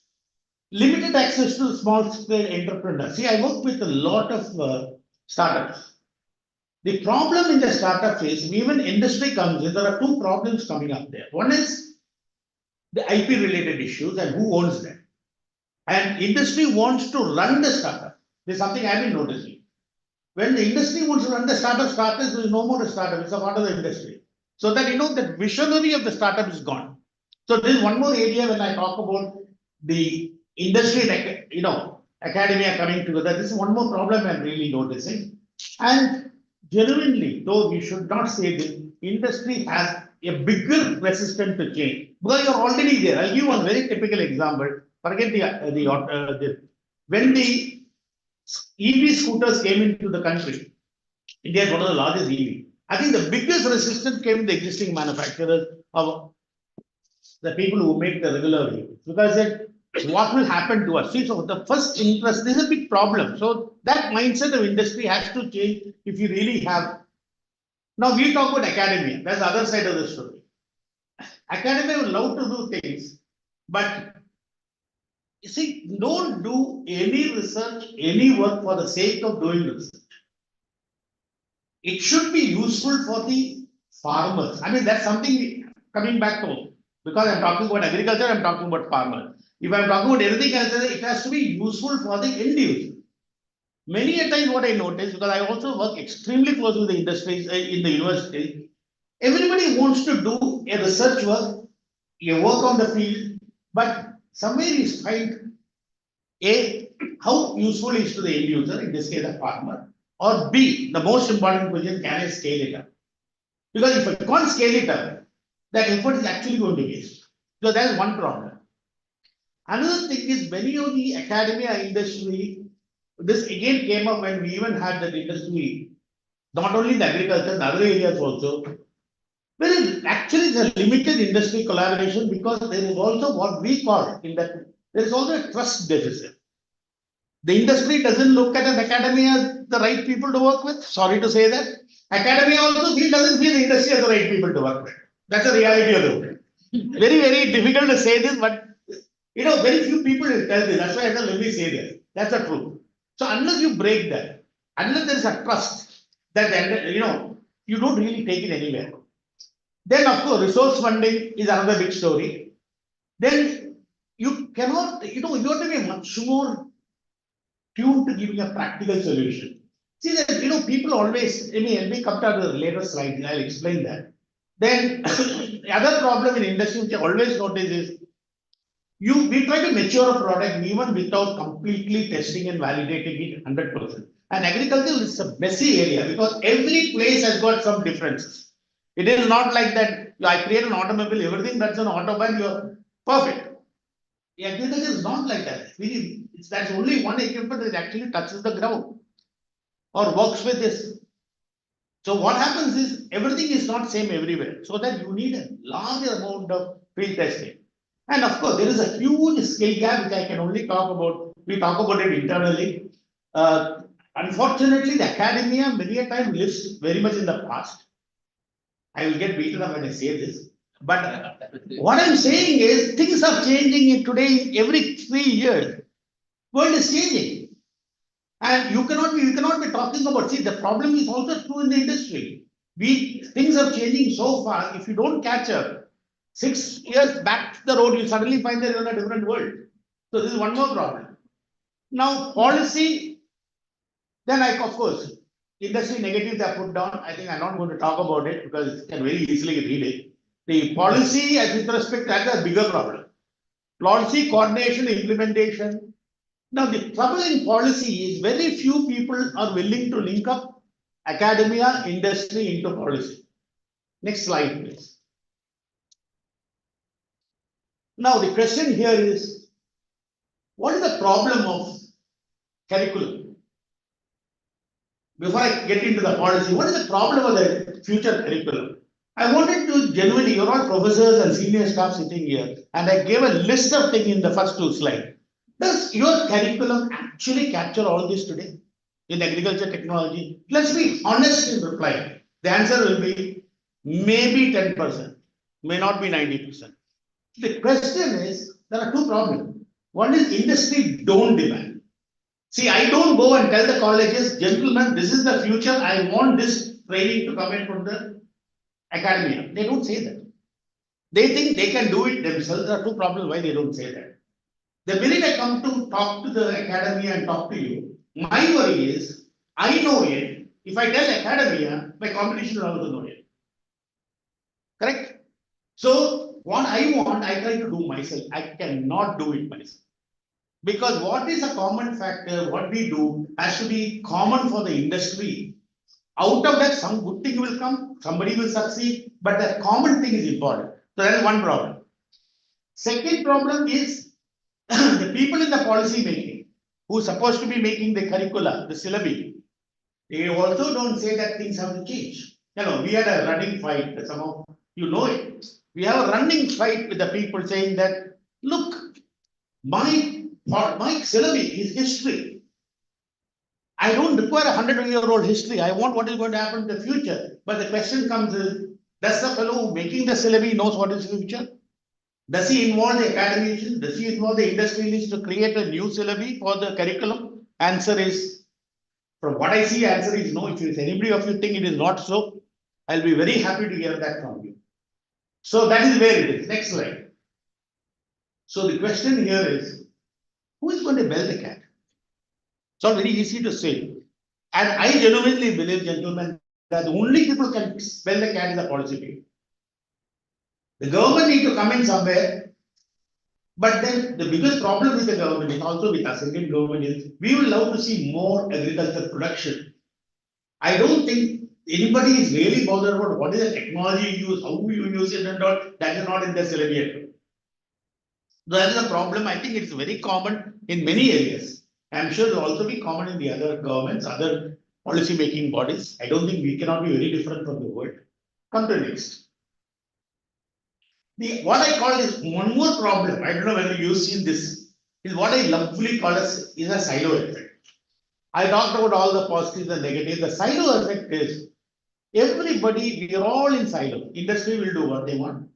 limited access to small scale entrepreneurs. See, I work with a lot of startups. The problem in the startup is, even industry comes in, there are 2 problems coming up there. One is the IP related issues and who owns them. And industry wants to run the startup. There's something I've been noticing. When the industry wants to run the startup, there is no more a startup, it's a part of the industry. So that the visionary of the startup is gone. So this is one more area when I talk about the industry, academia coming together. This is one more problem I'm really noticing. And genuinely, though we should not say this, industry has a bigger resistance to change because you're already there. I'll give one very typical example. Forget when the EV scooters came into the country, India is one of the largest EV. I think the biggest resistance came to the existing manufacturers of the people who make the regular vehicles, because what will happen to us? See, so the first interest, this is a big problem. So that mindset of industry has to change if you really have. Now we talk about academia. That's the other side of the story. Academia would love to do things, but you see, don't do any research, any work for the sake of doing research. It should be useful for the farmers. I mean, that's something coming back to, because I'm talking about agriculture, I'm talking about farmers. If I'm talking about anything else, it has to be useful for the end user. Many a times what I notice, because I also work extremely close with the industries in the university, everybody wants to do a research work, a work on the field, but somewhere is find A, how useful is to the end user, in this case a farmer, or B, the most important question, can I scale it up? Because if I can't scale it up, that effort is actually going to waste. So that's one problem. Another thing is, many of the academia industry, this again came up when we even had that industry, not only in agriculture, in other areas also. Well, actually, it's a limited industry collaboration, because there is also what we call in that there is also a trust deficit. The industry doesn't look at an academia as the right people to work with. Sorry to say that. Academia also doesn't feel the industry as the right people to work with. That's the reality of the world. Very, very difficult to say this, but very few people will tell this. That's why I said, let me say this. That's the truth. So unless you break that, unless there is a trust that you don't really take it anywhere. Then of course resource funding is another big story. Then you cannot, you have to be much more tuned to giving a practical solution. See that people always, let me come to the later slide, I'll explain that. Then the other problem in industry which I always notice is we try to mature a product even without completely testing and validating it 100%. And agriculture is a messy area because every place has got some differences. It is not like that I create an automobile, everything that's an autobahn, you're perfect. The agriculture is not like that. That's only one equipment that actually touches the ground or works with this. So what happens is everything is not same everywhere. So that you need a large amount of field testing. And of course, there is a huge skill gap which I can only talk about. We talk about it internally. Unfortunately, the academia many a time lives very much in the past. I will get beaten up when I say this. But what I'm saying is things are changing in today every 3 years. World is changing. And you cannot be talking about, see, the problem is also true in the industry. Things are changing so fast. If you don't catch up, 6 years back the road, you suddenly find that you're in a different world. So this is one more problem. Now, policy, then of course, industry negatives are put down. I think I'm not going to talk about it because you can very easily read it. The policy, as with respect, that's a bigger problem. Policy, coordination, implementation. Now, the trouble in policy is very few people are willing to link up academia, industry into policy. Next slide, please. Now, the question here is, what is the problem of curriculum? Before I get into the policy, what is the problem of the future curriculum? I wanted to genuinely, you're all professors and senior staff sitting here, and I gave a list of things in the first 2 slides. Does your curriculum actually capture all this today in agriculture technology? Let's be honest in reply. The answer will be maybe 10%, may not be 90%. The question is, there are 2 problems. One is industry don't demand. See, I don't go and tell the colleges, gentlemen, this is the future. I want this training to come in from the academia. They don't say that. They think they can do it themselves. There are 2 problems why they don't say that. The minute I come to talk to the academia and talk to you, my worry is, I know it. If I tell academia, my competition will also know it. Correct? So, what I want, I try to do myself. I cannot do it myself. Because what is a common factor, what we do has to be common for the industry. Out of that, some good thing will come, somebody will succeed, but the common thing is important. So that is one problem. Second problem is the people in the policy making, who are supposed to be making the curricula, the syllabi, they also don't say that things have to change. You know, we had a running fight, somehow you know it. We have a running fight with the people saying that, look, my syllabi is history. I don't require a 100-year-old history. I want what is going to happen in the future. But the question comes is, does the fellow making the syllabi knows what is the future? Does he involve the academicians? Does he involve the industrialists to create a new syllabi for the curriculum? Answer is, from what I see, answer is no. If anybody of you think it is not so, I'll be very happy to hear that from you. So that is where it is. Next slide. So the question here is, who is going to bell the cat? It's all very easy to say. And I genuinely believe, gentlemen, that the only people who can bell the cat is the policy people. The government need to come in somewhere. But then the biggest problem with the government is also with us, Indian government, is we will love to see more agriculture production. I don't think anybody is really bothered about what is the technology you use, how you use it and all. That is not in the syllabus yet. That is a problem. I think it's very common in many areas. I'm sure it will also be common in the other governments, other policy making bodies. I don't think we cannot be very different from the world. Come to next. What I call is one more problem. I don't know whether you've seen this. Is what I lovely call as is a silo effect. I talked about all the positives and negatives. The silo effect is everybody, we are all in silo. Industry will do what they want.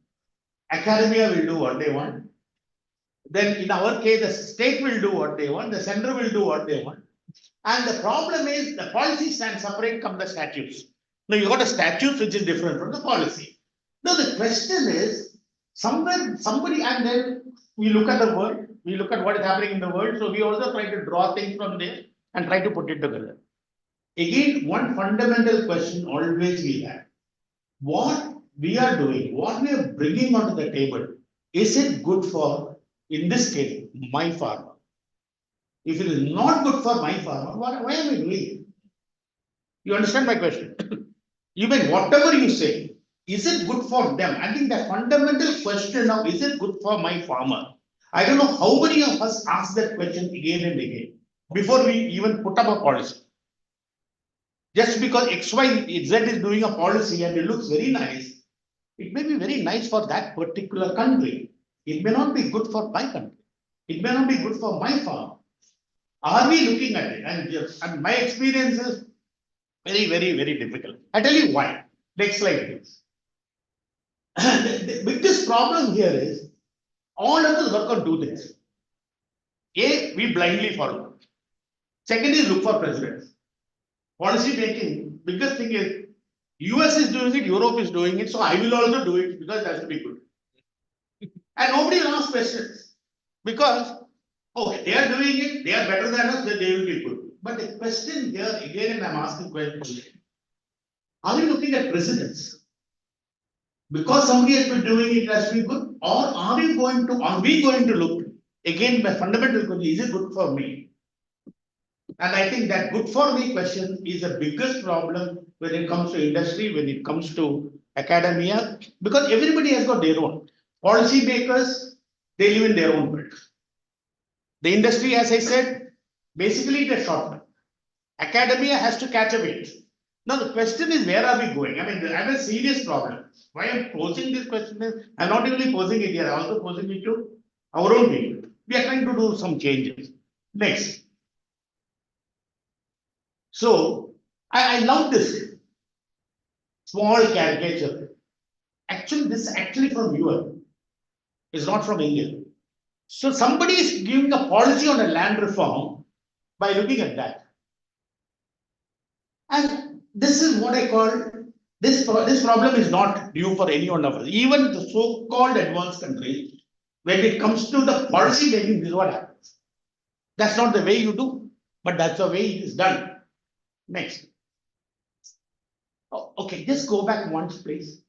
Academia will do what they want. Then in our case, the state will do what they want. The center will do what they want. And the problem is the policy stands separate from the statutes. Now you got a statute which is different from the policy. Now the question is, somebody, and then we look at the world, we look at what is happening in the world. So we also try to draw things from there and try to put it together. Again, one fundamental question always we have. What we are doing, what we are bringing onto the table, is it good for, in this case, my farmer? If it is not good for my farmer, why am I doing it? You understand my question? Even whatever you say, is it good for them? I think the fundamental question now, is it good for my farmer? I don't know how many of us ask that question again and again before we even put up a policy. Just because XYZ is doing a policy and it looks very nice, it may be very nice for that particular country. It may not be good for my country. It may not be good for my farm. Are we looking at it? And my experience is very difficult. I tell you why. Next slide, please. The biggest problem here is all of us work on two things. A, we blindly follow. Second is look for presidents. Policy making, biggest thing is US is doing it, Europe is doing it, so I will also do it because it has to be good. And nobody will ask questions because, okay, they are doing it, they are better than us, then they will be good. But the question here, again, and I'm asking question, are we looking at precedents? Because somebody has been doing it, it has to be good, or are we going to look, again, my fundamental question, is it good for me? And I think that good for me question is the biggest problem when it comes to industry, when it comes to academia, because everybody has got their own. Policy makers, they live in their own world. The industry, as I said, basically it is short term. Academia has to catch a wave. Now the question is, where are we going? I mean, I have a serious problem. Why I'm posing this question is, I'm not only posing it here, I'm also posing it to our own people. We are trying to do some changes. Next. So I love this small caricature. Actually, this is actually from US. It's not from India. So somebody is giving a policy on a land reform by looking at that. And this is what I call this problem is not due for any one of us. Even the so-called advanced countries, when it comes to the policy making, this is what happens. That's not the way you do, but that's the way it is done. Next. Oh, okay, just go back once, please.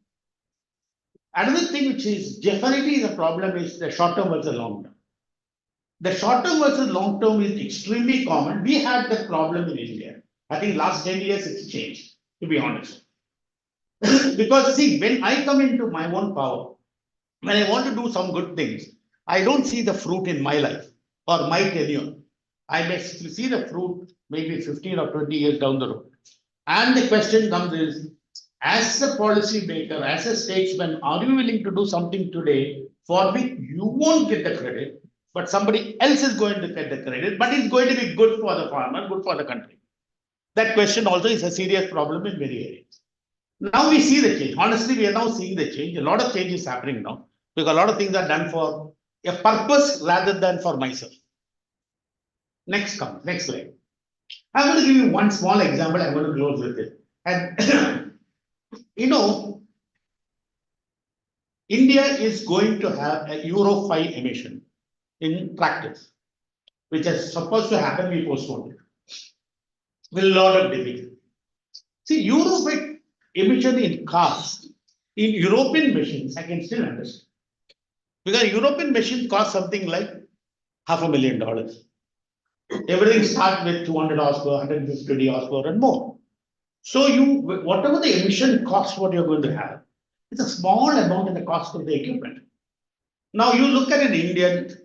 Another thing which is definitely the problem is the short term versus long term. The short term versus long term is extremely common. We had that problem in India. I think last 10 years it's changed, to be honest. Because see, when I come into my own power, when I want to do some good things, I don't see the fruit in my life or my tenure. I may see the fruit maybe 15 or 20 years down the road. And the question comes is, as a policy maker, as a statesman, are you willing to do something today for which you won't get the credit, but somebody else is going to get the credit, but it's going to be good for the farmer, good for the country? That question also is a serious problem in many areas. Now we see the change. Honestly, we are now seeing the change. A lot of change is happening now because a lot of things are done for a purpose rather than for myself. Next slide. I'm going to give you one small example. I'm going to close with it. And you know, India is going to have a Euro 5 emission in practice, which is supposed to happen, we postponed it. With a lot of difficulty. See, Euro 5 emission in cars, in European machines, I can still understand. Because European machines cost something like $500,000. Everything starts with 200 horsepower, 150 horsepower and more. So whatever the emission cost, what you're going to have, it's a small amount in the cost of the equipment. Now you look at an Indian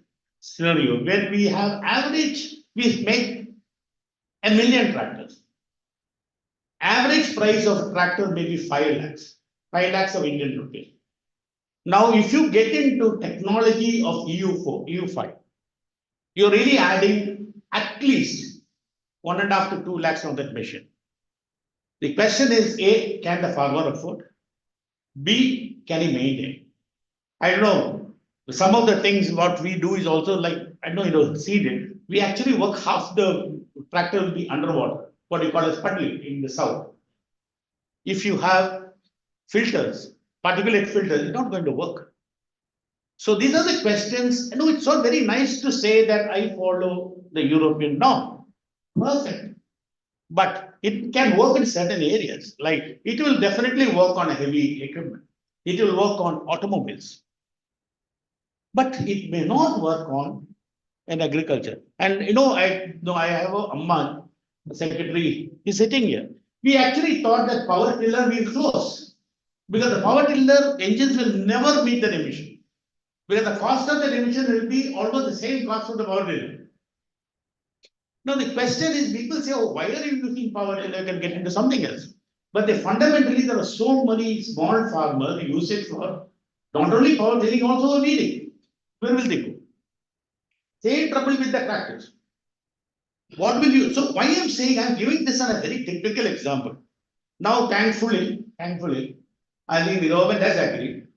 scenario where we have average, we make 1 million tractors. Average price of a tractor may be 5 lakhs, 5 lakhs of Indian rupees. Now, if you get into technology of EU 5, you're really adding at least 1.5 to 2 lakhs on that machine. The question is, A, can the farmer afford? B, can he maintain? I don't know. Some of the things what we do is also like, I know you don't see it. We actually work half the tractor will be underwater, what you call as puddling in the south. If you have filters, particulate filters, it's not going to work. So these are the questions. I know it's not very nice to say that I follow the European norm. Perfect. But it can work in certain areas. Like it will definitely work on a heavy equipment. It will work on automobiles. But it may not work on an agriculture. And you know, I have a Amman, the secretary, is sitting here. We actually thought that power tiller will close because the power tiller engines will never meet that emission. Because the cost of that emission will be almost the same cost of the power tiller. Now the question is, people say, oh, why are you using power tiller? Can get into something else. But fundamentally, there are so many small farmers who use it for not only power tilling, also weeding. Where will they go? Same trouble with the tractors. What will you, so why I'm saying, I'm giving this as a very typical example. Now, thankfully, I think the government has agreed.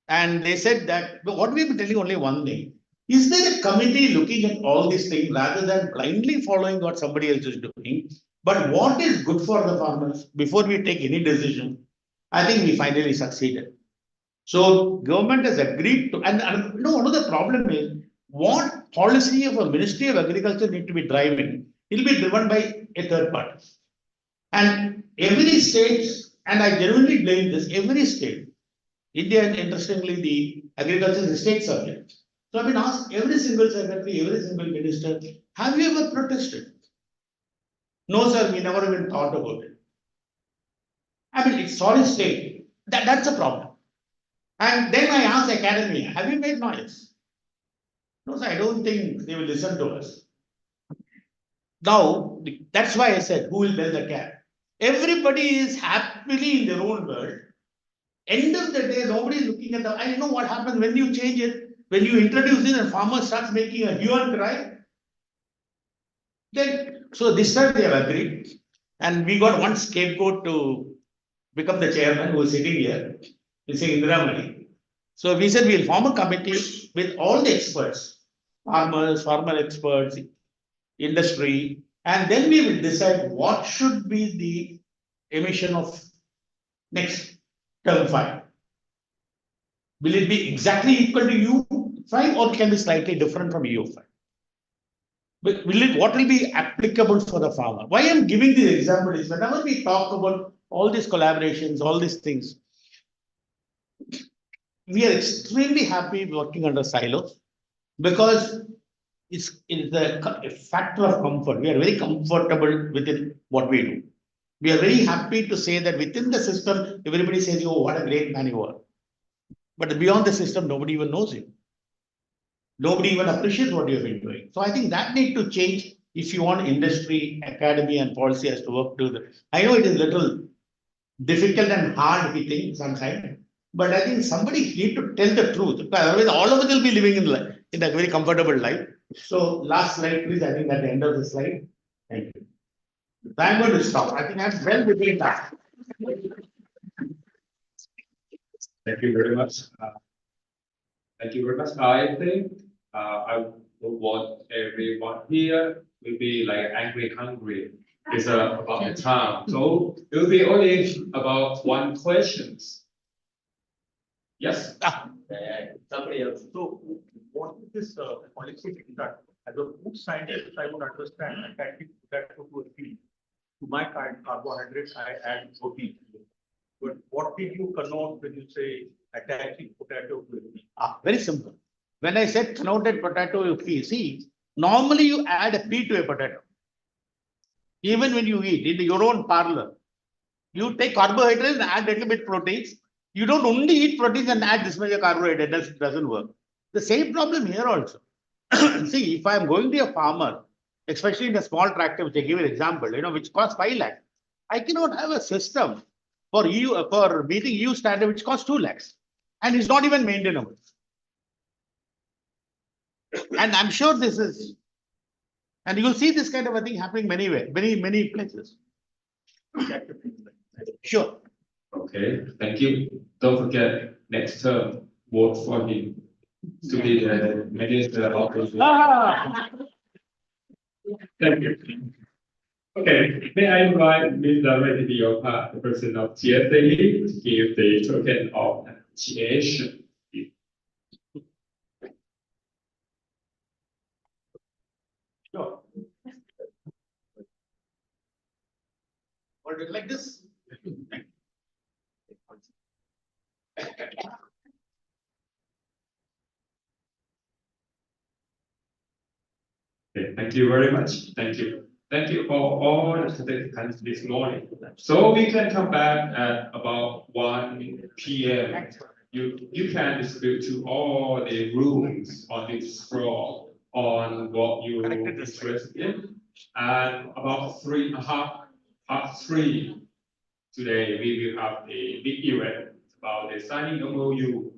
And they said that, but what we've been telling only one thing. Is there a committee looking at all these things rather than blindly following what somebody else is doing? But what is good for the farmers before we take any decision? I think we finally succeeded. So government has agreed to, and you know, one of the problem is what policy of a Ministry of Agriculture need to be driving, it'll be driven by a third party. And every state, and I genuinely blame this, every state, India, interestingly, the agriculture is a state subject. So I've been asked every single secretary, every single minister, have you ever protested? No, sir, we never even thought about it. I mean, it's solid state. That's a problem. And then I asked academia, have you made noise? No, sir, I don't think they will listen to us. Now, that's why I said, who will bell the cat? Everybody is happily in their own world. End of the day, nobody is looking at the, I know what happens when you change it, when you introduce it and farmer starts making a hue and cry. Then, so this time they have agreed. And we got one scapegoat to become the chairman who is sitting here, Mr. Indramani. So we said we'll form a committee with all the experts, farmers, farmer experts, industry, and then we will decide what should be the emission of next term 5. Will it be exactly equal to U5 or can be slightly different from U5? But what will be applicable for the farmer? Why I'm giving this example is whenever we talk about all these collaborations, all these things, we are extremely happy working under silos because it's a factor of comfort. We are very comfortable within what we do. We are very happy to say that within the system, everybody says, oh, what a great man you are. But beyond the system, nobody even knows you. Nobody even appreciates what you've been doing. So I think that need to change if you want industry, academy, and policy has to work together. I know it is little difficult and hard, we think sometimes, but I think somebody need to tell the truth. Otherwise, all of us will be living in a very comfortable life. So last slide, please. I think at the end of the slide. Thank you. I'm going to stop. I think I'm well within that. Thank you very much. Thank you very much. I think I would want everyone here will be like angry, hungry. It's about the time. So it will be only about one questions. Yes. Somebody else. So what is this policy that as a food scientist, I would understand attaching potato to a feed. To my carbohydrates, I add protein. But what did you connote when you say attaching potato to a feed? Very simple. When I said connoted potato, you see, normally you add a pea to a potato. Even when you eat in your own parlor, you take carbohydrates and add a little bit proteins. You don't only eat proteins and add this much of carbohydrate. That doesn't work. The same problem here also. See, if I'm going to a farmer, especially in a small tractor, which I give an example, which costs 5 lakhs, I cannot have a system for meeting EU standard, which costs 2 lakhs. And it's not even maintainable. And I'm sure this is, and you'll see this kind of a thing happening many places. Sure. Okay, thank you. Don't forget next term, vote for him to be the minister of the. Thank you. Okay, may I invite Mr. Reddy Yopa, the president of TSAE, to give the token of appreciation. Sure. Hold it like this. Okay, thank you very much. Thank you. Thank you for all the participants this morning. So we can come back at about 1 p.m. You can distribute to all the rooms on this floor on what you are interested in. And about 3:30 today, we will have a big event about the signing MOU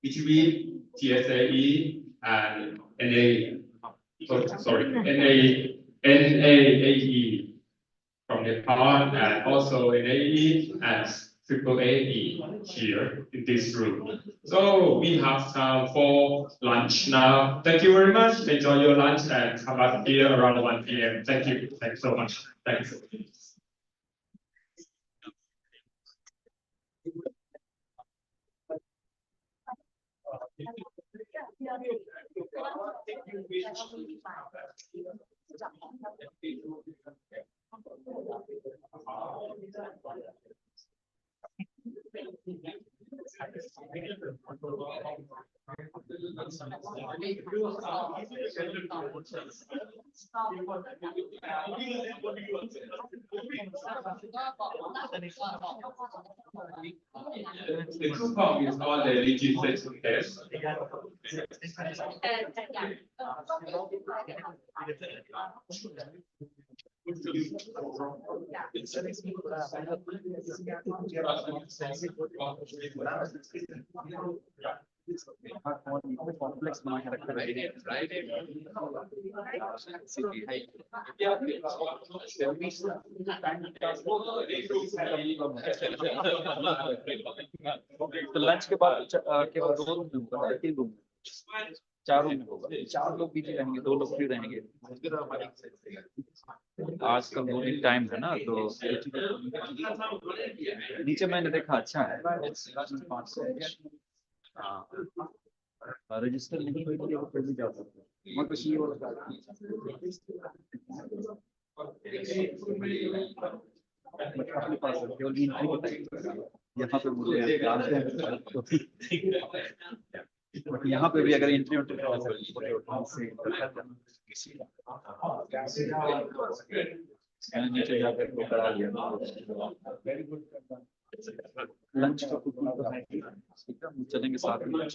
between TSAE and NA NAAE from Nepal and also NAE and AAAE here in this room. So we have time for lunch now. Thank you very much. Enjoy your lunch and come back here around 1 p.m. Thank you. Thanks so much. Thanks. The true form is all the legislation test. complex बना के रखा है। तो lunch के बाद केवल 2 room होगा, 3 room, 4 room होगा, 4 लोग बिजी रहेंगे, 2 लोग फ्री रहेंगे। आज का बोर्डिंग टाइम है ना, तो नीचे मैंने देखा अच्छा है। रजिस्टर नहीं हुई तो फिर भी जा सकते हैं। मैं कुछ ये वाला अपने पास केवल एंट्री बताइए। यहाँ पे मुझे जानते हैं, बट यहाँ पे भी अगर एंट्री नीचे जाकर वो करा लिया। लंच का कुछ चलेंगे साथ में लंच